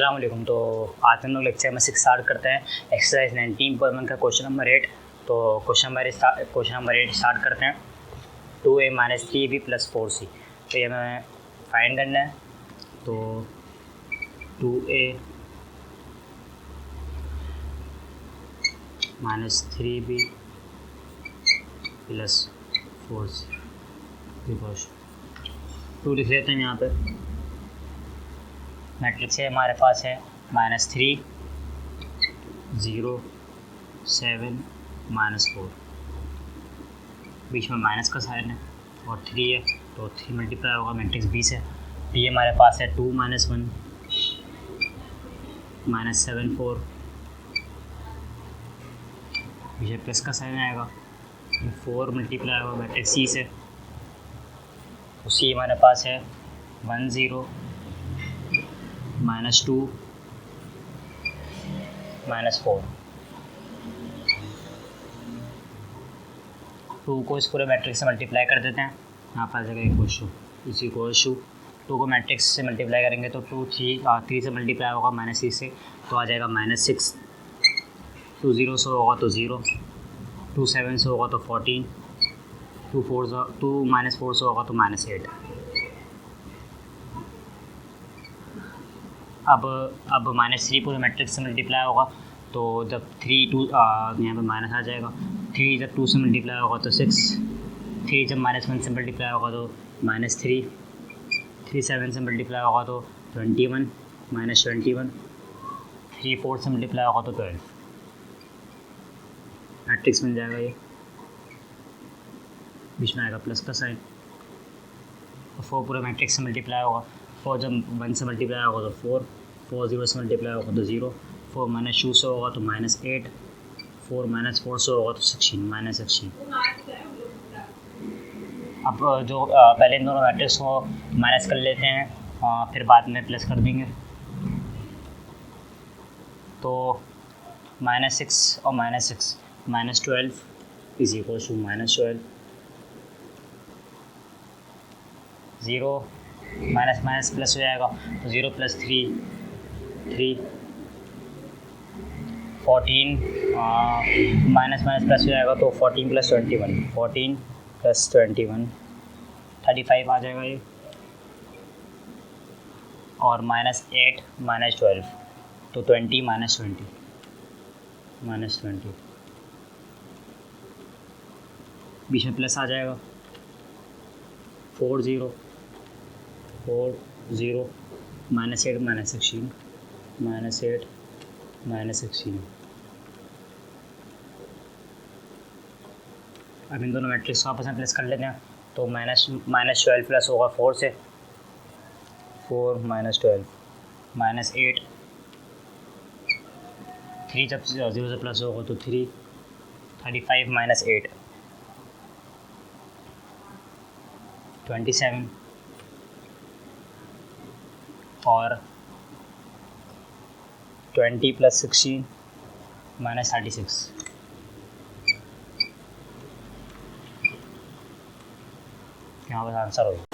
अस्सलाम वालेकुम। तो आज हम लोग लेक्चर में स्टार्ट करते हैं एक्सरसाइज 19.1 का क्वेश्चन नंबर 8। तो क्वेश्चन नंबर 8 स्टार्ट करते हैं। 2a - 3b + 4c। तो ये हमें फाइंड करना है। तो 2a - 3b + 4c। 2 लिख लेते हैं यहाँ पे। मैट्रिक्स से हमारे पास है -3 0 7 -4, बीच में माइनस का साइन है और 3 है तो 3 मल्टीप्लाई होगा मैट्रिक्स बी से। बी हमारे पास है 2 - 1 -7 4, पीछे प्लस का साइन आएगा। 4 मल्टीप्लाई होगा मैट्रिक्स सी से। तो सी हमारे पास है 1 0 -2 -4। 2 को इस पूरे मैट्रिक्स से मल्टीप्लाई कर देते हैं। यहाँ पर आ जाएगा इसी को इशू 2 को मैट्रिक्स से मल्टीप्लाई करेंगे तो 3 से मल्टीप्लाई होगा -6 से, तो आ जाएगा -6। 2 0 से होगा तो 0, 2 7 से होगा तो 14, 2 4 से होगा तो -8। अब -3 पूरे मैट्रिक्स से मल्टीप्लाई होगा तो जब 3 2 यहाँ पर माइनस आ जाएगा। 3 जब 2 से मल्टीप्लाई होगा तो 6, 3 जब -1 से मल्टीप्लाई होगा तो -3, 3 7 से मल्टीप्लाई होगा तो 21 -21, 3 4 से मल्टीप्लाई होगा तो 12। मैट्रिक्स मिल जाएगा ये। बीच में आएगा प्लस का साइन। 4 पूरे मैट्रिक्स से मल्टीप्लाई होगा। 4 जब 1 से मल्टीप्लाई होगा तो 4, 4 0 से मल्टीप्लाई होगा तो 0, 4 -2 से होगा तो -8, 4 -4 से होगा तो 16 -16। अब जो पहले इन दोनों मैट्रिक्स को माइनस कर लेते हैं, फिर बाद में प्लस कर देंगे। तो -6 और -6 -12 is equal to -12। 0 minus plus हो जाएगा तो 0 + 3 3, 14 माइनस प्लस हो जाएगा तो 14 + 21, 14 + 21 35 आ जाएगा ये। और -8 -12 तो 20 -20 बीच में प्लस आ जाएगा। 4 0 -8 -16 -8 -16। अब इन दोनों मैट्रिक्स को आपस में प्लस कर लेते हैं। तो -12 प्लस होगा 4 से, 4 -12 -8, 3 जब 0 से प्लस होगा तो 3, 35 -8 27 और 20 + 16 -36। यहाँ पर आंसर होगा।